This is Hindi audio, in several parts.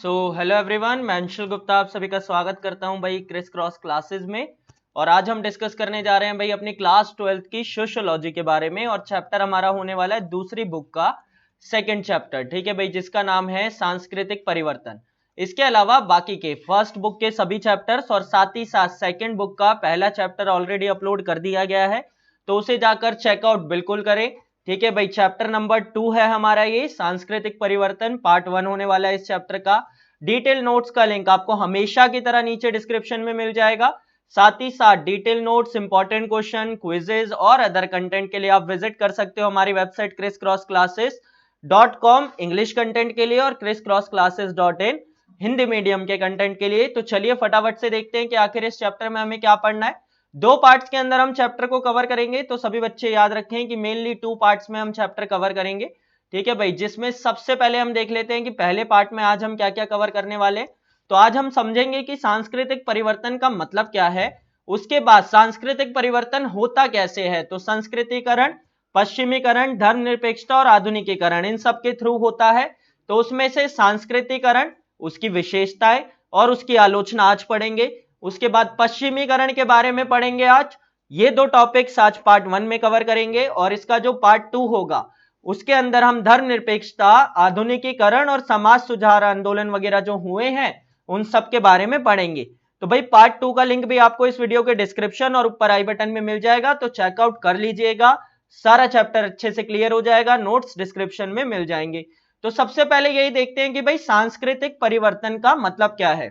हेलो एवरीवन, मैं अंशुल गुप्ता आप सभी का स्वागत करता हूं भाई क्रिस क्रॉस क्लासेस में। और आज हम डिस्कस करने जा रहे हैं भाई अपनी क्लास 12th की सोशियोलॉजी के बारे में। और चैप्टर हमारा होने वाला है दूसरी बुक का सेकंड चैप्टर, ठीक है भाई, जिसका नाम है सांस्कृतिक परिवर्तन। इसके अलावा बाकी के फर्स्ट बुक के सभी चैप्टर्स और साथ ही साथ सेकेंड बुक का पहला चैप्टर ऑलरेडी अपलोड कर दिया गया है, तो उसे जाकर चेकआउट बिल्कुल करें। ठीक है भाई, चैप्टर नंबर 2 है हमारा ये सांस्कृतिक परिवर्तन, पार्ट 1 होने वाला है इस चैप्टर का। डिटेल नोट्स का लिंक आपको हमेशा की तरह नीचे डिस्क्रिप्शन में मिल जाएगा। साथ ही साथ detail notes, important question, quizzes और अदर कंटेंट के लिए आप विजिट कर सकते हो हमारी वेबसाइट crisscrossclasses.com इंग्लिश कंटेंट के लिए और crisscrossclasses.in हिंदी मीडियम के कंटेंट के लिए। तो चलिए फटाफट से देखते हैं कि आखिर इस चैप्टर में हमें क्या पढ़ना है। 2 पार्ट्स के अंदर हम चैप्टर को कवर करेंगे, तो सभी बच्चे याद रखें कि मेनली 2 पार्ट्स में हम चैप्टर कवर करेंगे। ठीक है भाई, जिसमें सबसे पहले हम देख लेते हैं कि पहले पार्ट में आज हम क्या क्या कवर करने वाले हैं। तो आज हम समझेंगे कि सांस्कृतिक परिवर्तन का मतलब क्या है, उसके बाद सांस्कृतिक परिवर्तन होता कैसे है। तो संस्कृतिकरण, पश्चिमीकरण, धर्मनिरपेक्षता और आधुनिकीकरण, इन सब के थ्रू होता है। तो उसमें से सांस्कृतिकरण, उसकी विशेषताएं और उसकी आलोचना आज पढ़ेंगे। उसके बाद पश्चिमीकरण के बारे में पढ़ेंगे आज। ये 2 टॉपिक्स आज पार्ट 1 में कवर करेंगे और इसका जो पार्ट 2 होगा उसके अंदर हम धर्मनिरपेक्षता, आधुनिकीकरण और समाज सुधार आंदोलन वगैरह जो हुए हैं उन सब के बारे में पढ़ेंगे। तो भाई पार्ट 2 का लिंक भी आपको इस वीडियो के डिस्क्रिप्शन और ऊपर आई बटन में मिल जाएगा, तो चेकआउट कर लीजिएगा। सारा चैप्टर अच्छे से क्लियर हो जाएगा, नोट्स डिस्क्रिप्शन में मिल जाएंगे। तो सबसे पहले यही देखते हैं कि भाई सांस्कृतिक परिवर्तन का मतलब क्या है।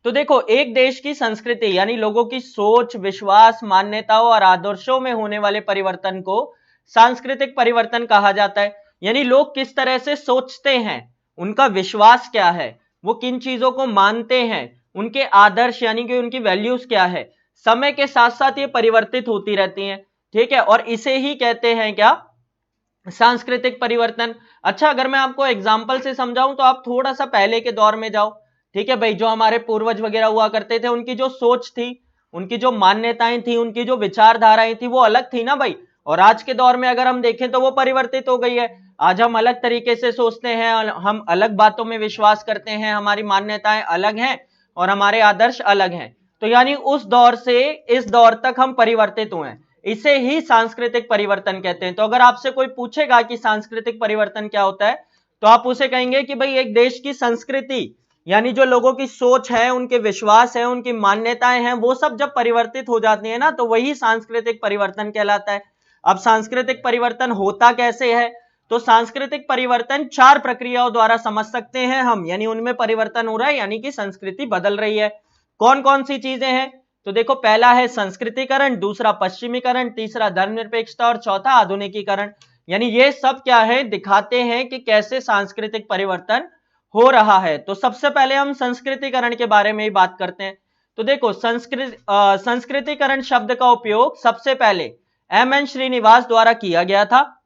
तो देखो, एक देश की संस्कृति यानी लोगों की सोच, विश्वास, मान्यताओं और आदर्शों में होने वाले परिवर्तन को सांस्कृतिक परिवर्तन कहा जाता है। यानी लोग किस तरह से सोचते हैं, उनका विश्वास क्या है, वो किन चीजों को मानते हैं, उनके आदर्श यानी कि उनकी वैल्यूज क्या है, समय के साथ साथ ये परिवर्तित होती रहती हैं। ठीक है, और इसे ही कहते हैं क्या, सांस्कृतिक परिवर्तन। अच्छा, अगर मैं आपको एग्जाम्पल से समझाऊं तो आप थोड़ा सा पहले के दौर में जाओ। ठीक है भाई, जो हमारे पूर्वज वगैरह हुआ करते थे, उनकी जो सोच थी, उनकी जो मान्यताएं थी, उनकी जो विचारधाराएं थी, वो अलग थी ना भाई। और आज के दौर में अगर हम देखें तो वो परिवर्तित हो गई है। आज हम अलग तरीके से सोचते हैं, हम अलग बातों में विश्वास करते हैं, हमारी मान्यताएं अलग हैं और हमारे आदर्श अलग हैं। तो यानी उस दौर से इस दौर तक हम परिवर्तित हुए हैं, इसे ही सांस्कृतिक परिवर्तन कहते हैं। तो अगर आपसे कोई पूछेगा कि सांस्कृतिक परिवर्तन क्या होता है, तो आप उसे कहेंगे कि भाई एक देश की संस्कृति यानी जो लोगों की सोच है, उनके विश्वास है, उनकी मान्यताएं हैं, वो सब जब परिवर्तित हो जाती है ना, तो वही सांस्कृतिक परिवर्तन कहलाता है। अब सांस्कृतिक परिवर्तन होता कैसे है, तो सांस्कृतिक परिवर्तन 4 प्रक्रियाओं द्वारा समझ सकते हैं हम, यानी उनमें परिवर्तन हो रहा है, यानी कि संस्कृति बदल रही है। कौन कौन सी चीजें हैं, तो देखो, पहला है संस्कृतिकरण, दूसरा पश्चिमीकरण, तीसरा धर्मनिरपेक्षता और चौथा आधुनिकीकरण। यानी ये सब क्या है, दिखाते हैं कि कैसे सांस्कृतिक परिवर्तन हो रहा है। तो सबसे पहले हम संस्कृतिकरण के बारे में ही बात करते हैं। तो देखो, संस्कृतिकरण शब्द का उपयोग सबसे पहले एम.एन. श्रीनिवास द्वारा किया गया था।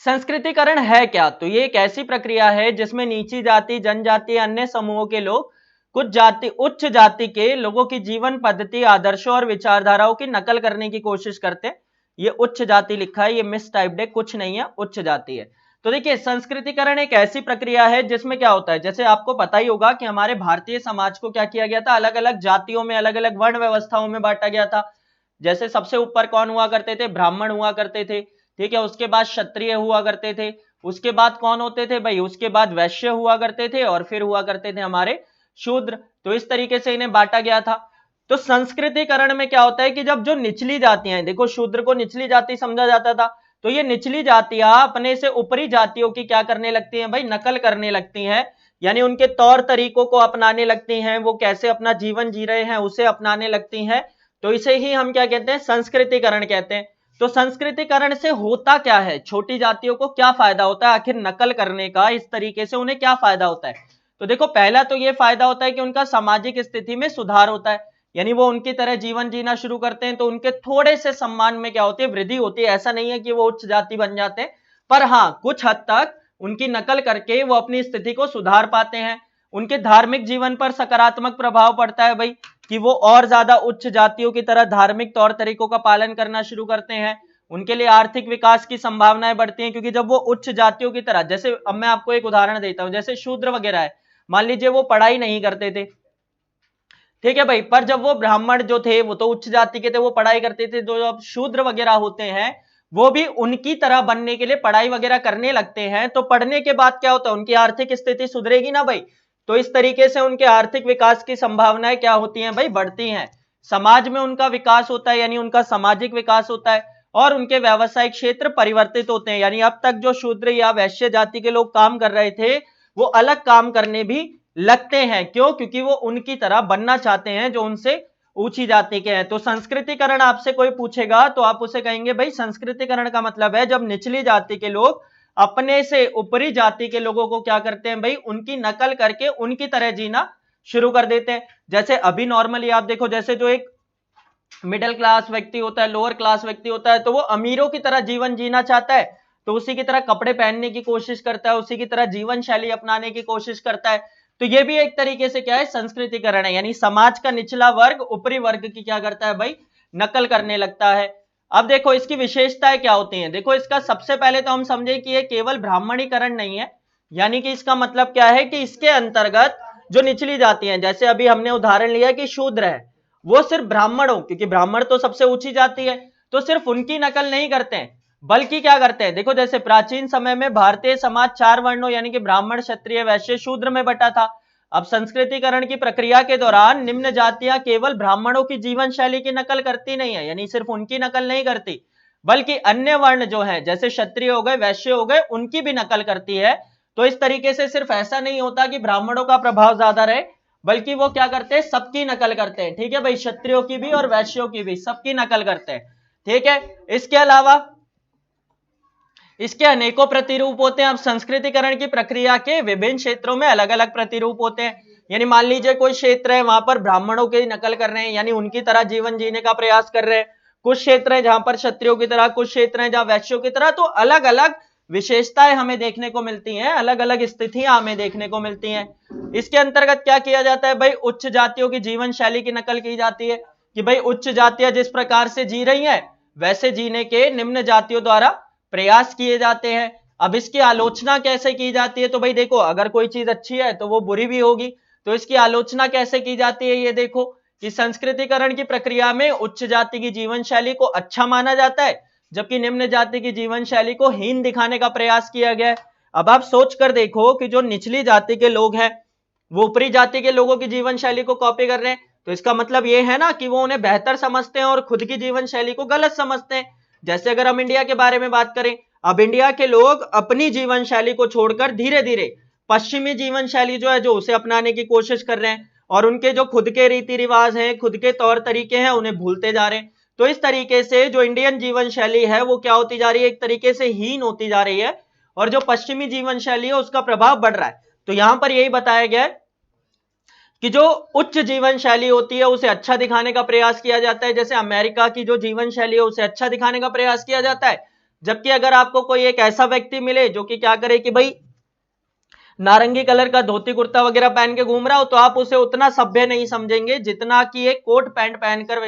संस्कृतिकरण है क्या, तो ये एक ऐसी प्रक्रिया है जिसमें नीची जाति, जनजाति, अन्य समूहों के लोग कुछ जाति, उच्च जाति के लोगों की जीवन पद्धति, आदर्शों और विचारधाराओं की नकल करने की कोशिश करते हैं। ये उच्च जाति लिखा है, ये मिस टाइप्ड है, कुछ नहीं है, उच्च जाति है। तो देखिए, संस्कृतिकरण एक ऐसी प्रक्रिया है जिसमें क्या होता है, जैसे आपको पता ही होगा कि हमारे भारतीय समाज को क्या किया गया था, अलग अलग जातियों में, अलग अलग वर्ण व्यवस्थाओं में बांटा गया था। जैसे सबसे ऊपर कौन हुआ करते थे, ब्राह्मण हुआ करते थे। ठीक है, उसके बाद क्षत्रिय हुआ करते थे, उसके बाद कौन होते थे भाई, उसके बाद वैश्य हुआ करते थे और फिर हुआ करते थे हमारे शूद्र। तो इस तरीके से इन्हें बांटा गया था। तो संस्कृतिकरण में क्या होता है कि जब जो निचली जातियां, देखो शूद्र को निचली जाति समझा जाता था, तो ये निचली जातियां अपने से ऊपरी जातियों की क्या करने लगती हैं भाई, नकल करने लगती हैं। यानी उनके तौर तरीकों को अपनाने लगती हैं, वो कैसे अपना जीवन जी रहे हैं उसे अपनाने लगती हैं। तो इसे ही हम क्या कहते हैं, संस्कृतिकरण कहते हैं। तो संस्कृतिकरण से होता क्या है, छोटी जातियों को क्या फायदा होता है, आखिर नकल करने का इस तरीके से उन्हें क्या फायदा होता है। तो देखो, पहला तो ये फायदा होता है कि उनका सामाजिक स्थिति में सुधार होता है, यानी वो उनकी तरह जीवन जीना शुरू करते हैं, तो उनके थोड़े से सम्मान में क्या होती है, वृद्धि होती है। ऐसा नहीं है कि वो उच्च जाति बन जाते हैं, पर हाँ, कुछ हद तक उनकी नकल करके वो अपनी स्थिति को सुधार पाते हैं। उनके धार्मिक जीवन पर सकारात्मक प्रभाव पड़ता है भाई, कि वो और ज्यादा उच्च जातियों की तरह धार्मिक तौर तरीकों का पालन करना शुरू करते हैं। उनके लिए आर्थिक विकास की संभावनाएं बढ़ती हैं, क्योंकि जब वो उच्च जातियों की तरह, जैसे अब मैं आपको एक उदाहरण देता हूं, जैसे शूद्र वगैरह है, मान लीजिए वो पढ़ाई नहीं करते थे, ठीक है भाई, पर जब वो ब्राह्मण जो थे वो तो उच्च जाति के थे, वो पढ़ाई करते थे, जो अब शूद्र वगैरह होते हैं वो भी उनकी तरह बनने के लिए पढ़ाई वगैरह करने लगते हैं, तो पढ़ने के बाद क्या होता है, उनकी आर्थिक स्थिति सुधरेगी ना भाई, तो इस तरीके से उनके आर्थिक विकास की संभावनाएं क्या होती हैं भाई, बढ़ती हैं, समाज में उनका विकास होता है, यानी उनका सामाजिक विकास होता है, और उनके व्यावसायिक क्षेत्र परिवर्तित होते हैं, यानी अब तक जो शूद्र या वैश्य जाति के लोग काम कर रहे थे वो अलग काम करने भी लगते हैं, क्यों, क्योंकि वो उनकी तरह बनना चाहते हैं जो उनसे ऊंची जाति के हैं। तो संस्कृतिकरण आपसे कोई पूछेगा तो आप उसे कहेंगे भाई संस्कृतिकरण का मतलब है जब निचली जाति के लोग अपने से ऊपरी जाति के लोगों को क्या करते हैं भाई, उनकी नकल करके उनकी तरह जीना शुरू कर देते हैं। जैसे अभी नॉर्मली आप देखो, जैसे जो एक मिडिल क्लास व्यक्ति होता है, लोअर क्लास व्यक्ति होता है, तो वो अमीरों की तरह जीवन जीना चाहता है, तो उसी की तरह कपड़े पहनने की कोशिश करता है, उसी की तरह जीवन शैली अपनाने की कोशिश करता है। तो ये भी एक तरीके से क्या है, संस्कृतिकरण है, यानी समाज का निचला वर्ग ऊपरी वर्ग की क्या करता है भाई, नकल करने लगता है। अब देखो इसकी विशेषताएं क्या होती हैं, देखो इसका सबसे पहले तो हम समझे कि ये केवल ब्राह्मणीकरण नहीं है, यानी कि इसका मतलब क्या है कि इसके अंतर्गत जो निचली जाति हैं, जैसे अभी हमने उदाहरण लिया कि शूद्र है, वो सिर्फ ब्राह्मणों, क्योंकि ब्राह्मण तो सबसे ऊंची जाति है, तो सिर्फ उनकी नकल नहीं करते हैं, बल्कि क्या करते हैं, देखो जैसे प्राचीन समय में भारतीय समाज 4 वर्णों यानी कि ब्राह्मण, क्षत्रिय, वैश्य, शूद्र में बटा था। अब संस्कृतिकरण की प्रक्रिया के दौरान निम्न जातियां केवल ब्राह्मणों की जीवन शैली की नकल करती नहीं है, यानी सिर्फ उनकी नकल नहीं करती, बल्कि अन्य वर्ण जो है जैसे क्षत्रिय हो गए, वैश्य हो गए, उनकी भी नकल करती है। तो इस तरीके से सिर्फ ऐसा नहीं होता कि ब्राह्मणों का प्रभाव ज्यादा रहे, बल्कि वो क्या करते हैं, सबकी नकल करते हैं, ठीक है भाई, क्षत्रियों की भी और वैश्यों की भी, सबकी नकल करते हैं, ठीक है। इसके अलावा इसके अनेकों प्रतिरूप होते हैं। अब संस्कृतिकरण की प्रक्रिया के विभिन्न क्षेत्रों में अलग अलग प्रतिरूप होते हैं, यानी मान लीजिए कोई क्षेत्र है वहां पर ब्राह्मणों की नकल कर रहे हैं, यानी उनकी तरह जीवन जीने का प्रयास कर रहे हैं, कुछ क्षेत्र है जहां पर क्षत्रियों की तरह, कुछ क्षेत्र है जहां वैश्यों की तरह, तो अलग अलग विशेषताएं हमें देखने को मिलती हैं, अलग अलग स्थितियां हमें देखने को मिलती हैं। इसके अंतर्गत क्या किया जाता है भाई, उच्च जातियों की जीवन शैली की नकल की जाती है, कि भाई उच्च जातियां जिस प्रकार से जी रही हैं वैसे जीने के निम्न जातियों द्वारा प्रयास किए जाते हैं। अब इसकी आलोचना कैसे की जाती है, तो भाई देखो अगर कोई चीज अच्छी है तो वो बुरी भी होगी, तो इसकी आलोचना कैसे की जाती है, ये देखो कि संस्कृतिकरण की प्रक्रिया में उच्च जाति की जीवन शैली को अच्छा माना जाता है, जबकि निम्न जाति की जीवन शैली को हीन दिखाने का प्रयास किया गया है। अब आप सोच कर देखो कि जो निचली जाति के लोग हैं वो ऊपरी जाति के लोगों की जीवन शैली को कॉपी कर रहे हैं, तो इसका मतलब ये है ना कि वो उन्हें बेहतर समझते हैं और खुद की जीवन शैली को गलत समझते हैं। जैसे अगर हम इंडिया के बारे में बात करें, अब इंडिया के लोग अपनी जीवन शैली को छोड़कर धीरे धीरे पश्चिमी जीवन शैली जो है जो उसे अपनाने की कोशिश कर रहे हैं, और उनके जो खुद के रीति रिवाज हैं, खुद के तौर तरीके हैं, उन्हें भूलते जा रहे हैं। तो इस तरीके से जो इंडियन जीवन शैली है वो क्या होती जा रही है, एक तरीके से हीन होती जा रही है, और जो पश्चिमी जीवन शैली है उसका प्रभाव बढ़ रहा है। तो यहां पर यही बताया गया है कि जो उच्च जीवन शैली होती है उसे अच्छा दिखाने का प्रयास किया जाता है, जैसे अमेरिका की जो जीवन शैली है उसे अच्छा दिखाने का प्रयास किया जाता है। जबकि अगर आपको कोई एक ऐसा व्यक्ति मिले जो कि क्या करे कि भाई नारंगी कलर का धोती कुर्ता वगैरह पहन के घूम रहा हो, तो आप उसे उतना सभ्य नहीं समझेंगे जितना कि एक कोट पैंट पहनकर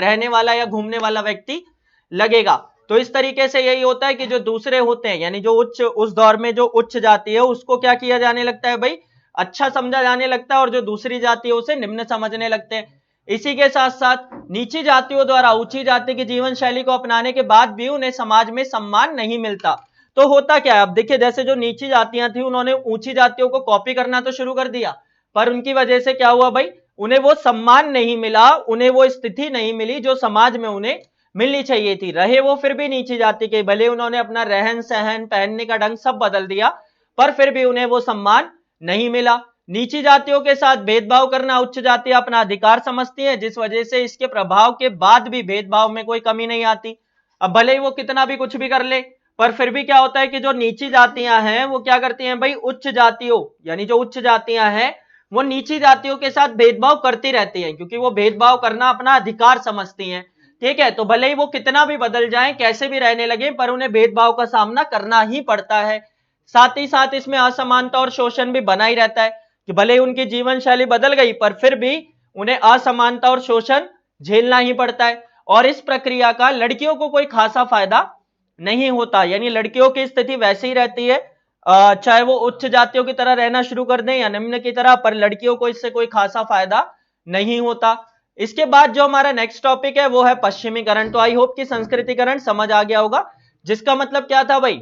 रहने वाला या घूमने वाला व्यक्ति लगेगा। तो इस तरीके से यही होता है कि जो दूसरे होते हैं, यानी जो उच्च, उस दौर में जो उच्च जाति है उसको क्या किया जाने लगता है भाई, अच्छा समझा जाने लगता है, और जो दूसरी जाति है उसे निम्न समझने लगते हैं। इसी के साथ साथ नीची जातियों द्वारा ऊंची जाति की जीवन शैली को अपनाने के बाद भी उन्हें समाज में सम्मान नहीं मिलता। तो होता क्या है, अब देखिए जैसे जो नीची जातियां थी उन्होंने ऊंची जातियों को कॉपी करना तो शुरू कर दिया, पर उनकी वजह से क्या हुआ भाई, उन्हें वो सम्मान नहीं मिला, उन्हें वो स्थिति नहीं मिली जो समाज में उन्हें मिलनी चाहिए थी। रहे वो फिर भी नीची जाति के, भले उन्होंने अपना रहन सहन, पहनने का ढंग सब बदल दिया, पर फिर भी उन्हें वो सम्मान नहीं मिला। नीची जातियों के साथ भेदभाव करना उच्च जातियां अपना अधिकार समझती हैं, जिस वजह से इसके प्रभाव के बाद भी भेदभाव में कोई कमी नहीं आती। अब भले ही वो कितना भी कुछ भी कर ले, पर फिर भी क्या होता है कि जो नीची जातियां हैं वो क्या करती हैं भाई, उच्च जातियों, यानी जो उच्च जातियां हैं वो नीची जातियों के साथ भेदभाव करती रहती हैं, क्योंकि वो भेदभाव करना अपना अधिकार समझती हैं, ठीक है। तो भले ही वो कितना भी बदल जाएं, कैसे भी रहने लगे, पर उन्हें भेदभाव का सामना करना ही पड़ता है। साथ ही साथ इसमें असमानता और शोषण भी बना ही रहता है, कि भले ही उनकी जीवन शैली बदल गई पर फिर भी उन्हें असमानता और शोषण झेलना ही पड़ता है। और इस प्रक्रिया का लड़कियों को कोई खासा फायदा नहीं होता, यानी लड़कियों की स्थिति वैसे ही रहती है, चाहे वो उच्च जातियों की तरह रहना शुरू कर दें या निम्न की तरह, पर लड़कियों को इससे कोई खासा फायदा नहीं होता। इसके बाद जो हमारा नेक्स्ट टॉपिक है वो है पश्चिमीकरण। तो आई होप कि संस्कृतिकरण समझ आ गया होगा, जिसका मतलब क्या था भाई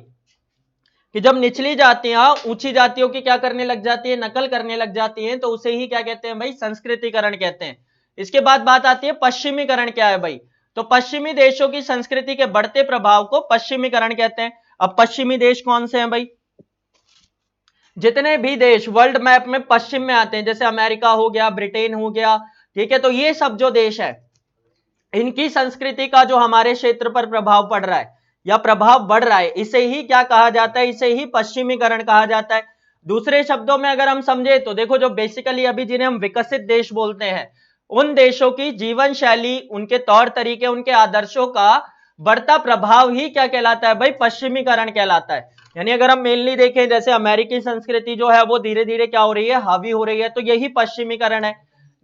कि जब निचली जातियां ऊंची जातियों की क्या करने लग जाती है, नकल करने लग जाती हैं, तो उसे ही क्या कहते हैं भाई, संस्कृतिकरण कहते हैं। इसके बाद बात आती है पश्चिमीकरण क्या है भाई, तो पश्चिमी देशों की संस्कृति के बढ़ते प्रभाव को पश्चिमीकरण कहते हैं। अब पश्चिमी देश कौन से हैं भाई, जितने भी देश वर्ल्ड मैप में पश्चिम में आते हैं, जैसे अमेरिका हो गया, ब्रिटेन हो गया, ठीक है, तो ये सब जो देश है इनकी संस्कृति का जो हमारे क्षेत्र पर प्रभाव पड़ रहा है या प्रभाव बढ़ रहा है, इसे ही क्या कहा जाता है, इसे ही पश्चिमीकरण कहा जाता है। दूसरे शब्दों में अगर हम समझे तो देखो, जो बेसिकली अभी जिन्हें हम विकसित देश बोलते हैं, उन देशों की जीवन शैली, उनके तौर तरीके, उनके आदर्शों का बढ़ता प्रभाव ही क्या कहलाता है भाई, पश्चिमीकरण कहलाता है। यानी अगर हम मेनली देखें, जैसे अमेरिकी संस्कृति जो है वो धीरे धीरे क्या हो रही है, हावी हो रही है, तो यही पश्चिमीकरण है।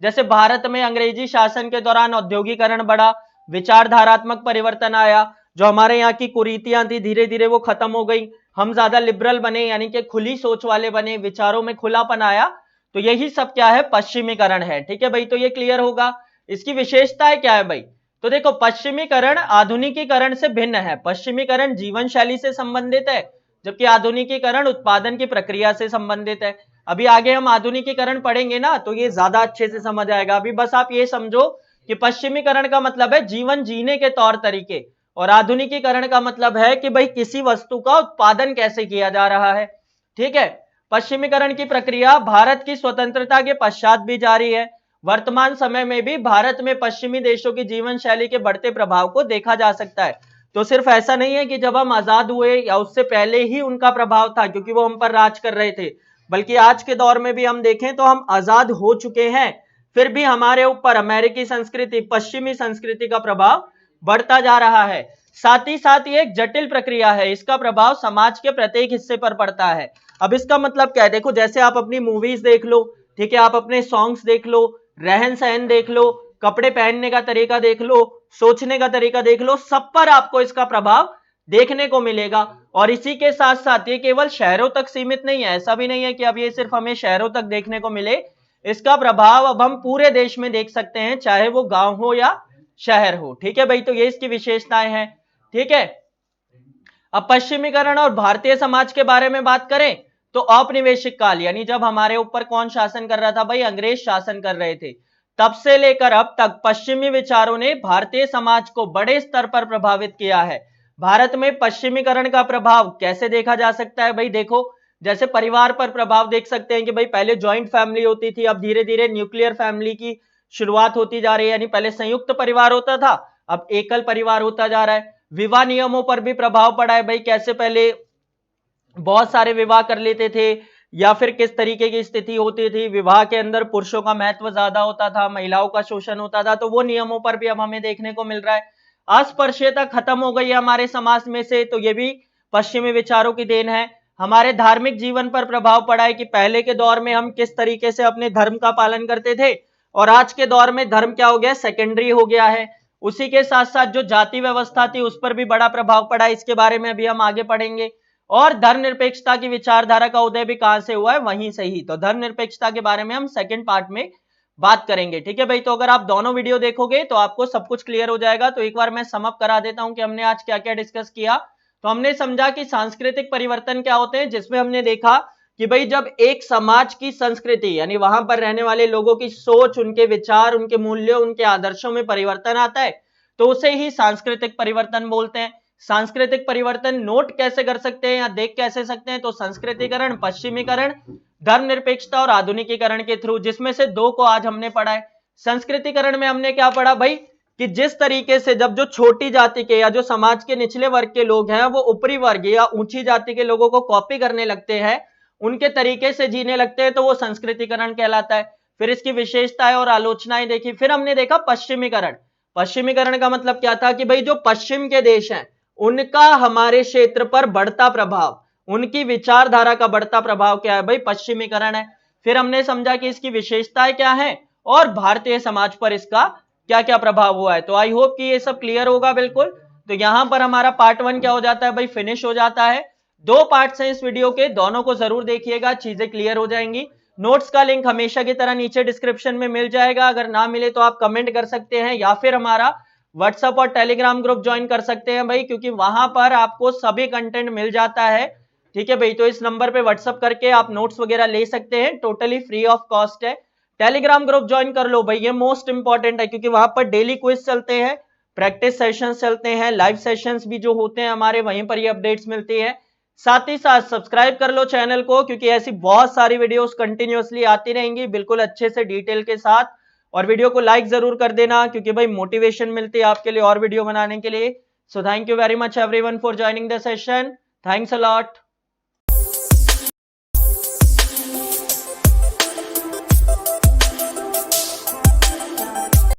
जैसे भारत में अंग्रेजी शासन के दौरान औद्योगिकरण बढ़ा, विचारधारात्मक परिवर्तन आया, जो हमारे यहाँ की कुरीतियां थी धीरे धीरे वो खत्म हो गई, हम ज्यादा लिबरल बने, यानी कि खुली सोच वाले बने, विचारों में खुलापन आया, तो यही सब क्या है, पश्चिमीकरण है। ठीक है भाई, तो ये क्लियर होगा। इसकी विशेषताएं क्या है भाई, तो देखो पश्चिमीकरण आधुनिकीकरण से भिन्न है। पश्चिमीकरण जीवन शैली से संबंधित है, जबकि आधुनिकीकरण उत्पादन की प्रक्रिया से संबंधित है। अभी आगे हम आधुनिकीकरण पढ़ेंगे ना, तो ये ज्यादा अच्छे से समझ आएगा। अभी बस आप ये समझो कि पश्चिमीकरण का मतलब है जीवन जीने के तौर तरीके, और आधुनिकीकरण का मतलब है कि भाई किसी वस्तु का उत्पादन कैसे किया जा रहा है। ठीक है, पश्चिमीकरण की प्रक्रिया भारत की स्वतंत्रता के पश्चात भी जारी है। वर्तमान समय में भी भारत में पश्चिमी देशों की जीवन शैली के बढ़ते प्रभाव को देखा जा सकता है। तो सिर्फ ऐसा नहीं है कि जब हम आजाद हुए या उससे पहले ही उनका प्रभाव था, क्योंकि वो हम पर राज कर रहे थे, बल्कि आज के दौर में भी हम देखें तो हम आजाद हो चुके हैं, फिर भी हमारे ऊपर अमेरिकी संस्कृति, पश्चिमी संस्कृति का प्रभाव बढ़ता जा रहा है। साथ ही साथ ये एक जटिल प्रक्रिया है, इसका प्रभाव समाज के प्रत्येक हिस्से पर पड़ता है। अब इसका मतलब क्या है, देखो जैसे आप अपनी मूवीज देख लो, ठीक है, आप अपने सॉन्ग्स देख लो, रहन सहन देख लो, कपड़े पहनने का तरीका देख लो, सोचने का तरीका देख लो, सब पर आपको इसका प्रभाव देखने को मिलेगा। और इसी के साथ साथ ये केवल शहरों तक सीमित नहीं है, ऐसा भी नहीं है कि अब ये सिर्फ हमें शहरों तक देखने को मिले, इसका प्रभाव अब हम पूरे देश में देख सकते हैं, चाहे वो गांव हो या शहर हो। ठीक है भाई, तो ये इसकी विशेषताएं हैं। ठीक है, अब पश्चिमीकरण और भारतीय समाज के बारे में बात करें तो औपनिवेशिक काल, यानी जब हमारे ऊपर कौन शासन कर रहा था भाई, अंग्रेज शासन कर रहे थे, तब से लेकर अब तक पश्चिमी विचारों ने भारतीय समाज को बड़े स्तर पर प्रभावित किया है। भारत में पश्चिमीकरण का प्रभाव कैसे देखा जा सकता है भाई, देखो जैसे परिवार पर प्रभाव देख सकते हैं कि भाई पहले ज्वाइंट फैमिली होती थी, अब धीरे धीरे न्यूक्लियर फैमिली की शुरुआत होती जा रही है, यानी पहले संयुक्त परिवार होता था, अब एकल परिवार होता जा रहा है। विवाह नियमों पर भी प्रभाव पड़ा है भाई, कैसे पहले बहुत सारे विवाह कर लेते थे, या फिर किस तरीके की स्थिति होती थी, विवाह के अंदर पुरुषों का महत्व ज्यादा होता था, महिलाओं का शोषण होता था, तो वो नियमों पर भी अब हमें देखने को मिल रहा है। अस्पृश्यता खत्म हो गई है हमारे समाज में से, तो ये भी पश्चिमी विचारों की देन है। हमारे धार्मिक जीवन पर प्रभाव पड़ा है कि पहले के दौर में हम किस तरीके से अपने धर्म का पालन करते थे, और आज के दौर में धर्म क्या हो गया, सेकेंडरी हो गया है। उसी के साथ साथ जो जाति व्यवस्था थी उस पर भी बड़ा प्रभाव पड़ा है, इसके बारे में अभी हम आगे पढ़ेंगे। और धर्मनिरपेक्षता की विचारधारा का उदय भी कहां से हुआ है, वहीं से ही। तो धर्मनिरपेक्षता के बारे में हम सेकंड पार्ट में बात करेंगे। ठीक है भाई, तो अगर आप दोनों वीडियो देखोगे तो आपको सब कुछ क्लियर हो जाएगा। तो एक बार मैं समअप करा देता हूं कि हमने आज क्या क्या डिस्कस किया। तो हमने समझा कि सांस्कृतिक परिवर्तन क्या होते हैं, जिसमें हमने देखा कि भाई जब एक समाज की संस्कृति, यानी वहां पर रहने वाले लोगों की सोच, उनके विचार, उनके मूल्यों, उनके आदर्शों में परिवर्तन आता है, तो उसे ही सांस्कृतिक परिवर्तन बोलते हैं। सांस्कृतिक परिवर्तन नोट कैसे कर सकते हैं या देख कैसे सकते हैं, तो संस्कृतिकरण, पश्चिमीकरण, धर्मनिरपेक्षता और आधुनिकीकरण के थ्रू, जिसमें से दो को आज हमने पढ़ा है। संस्कृतिकरण में हमने क्या पढ़ा भाई, कि जिस तरीके से जब जो छोटी जाति के या जो समाज के निचले वर्ग के लोग हैं वो ऊपरी वर्ग या ऊंची जाति के लोगों को कॉपी करने लगते हैं, उनके तरीके से जीने लगते हैं, तो वो संस्कृतिकरण कहलाता है। फिर इसकी विशेषताएं और आलोचनाएं देखी। फिर हमने देखा पश्चिमीकरण। पश्चिमीकरण का मतलब क्या था कि भाई जो पश्चिम के देश हैं उनका हमारे क्षेत्र पर बढ़ता प्रभाव, उनकी विचारधारा का बढ़ता प्रभाव क्या है भाई, पश्चिमीकरण है। फिर हमने समझा कि इसकी विशेषताएं क्या है और भारतीय समाज पर इसका क्या क्या प्रभाव हुआ है। तो आई होप कि ये सब क्लियर होगा बिल्कुल। तो यहां पर हमारा पार्ट 1 क्या हो जाता है भाई, फिनिश हो जाता है। 2 पार्ट्स हैं इस वीडियो के, दोनों को जरूर देखिएगा, चीजें क्लियर हो जाएंगी। नोट्स का लिंक हमेशा की तरह नीचे डिस्क्रिप्शन में मिल जाएगा, अगर ना मिले तो आप कमेंट कर सकते हैं या फिर हमारा व्हाट्सएप और टेलीग्राम ग्रुप ज्वाइन कर सकते हैं भाई, क्योंकि वहां पर आपको सभी कंटेंट मिल जाता है। ठीक है भाई, तो इस नंबर पे व्हाट्सएप करके आप नोट्स वगैरह ले सकते हैं, टोटली फ्री ऑफ कॉस्ट है। टेलीग्राम ग्रुप ज्वाइन कर लो भाई, ये मोस्ट इंपॉर्टेंट है, क्योंकि वहां पर डेली क्विज चलते हैं, प्रैक्टिस सेशंस चलते हैं, लाइव सेशंस भी जो होते हैं हमारे, वहीं पर ये अपडेट्स मिलती है। साथ ही साथ सब्सक्राइब कर लो चैनल को, क्योंकि ऐसी बहुत सारी वीडियोस कंटिन्यूअसली आती रहेंगी बिल्कुल अच्छे से डिटेल के साथ। और वीडियो को लाइक जरूर कर देना, क्योंकि भाई मोटिवेशन मिलती है आपके लिए और वीडियो बनाने के लिए। So thank you very much everyone for joining the session. Thanks a lot.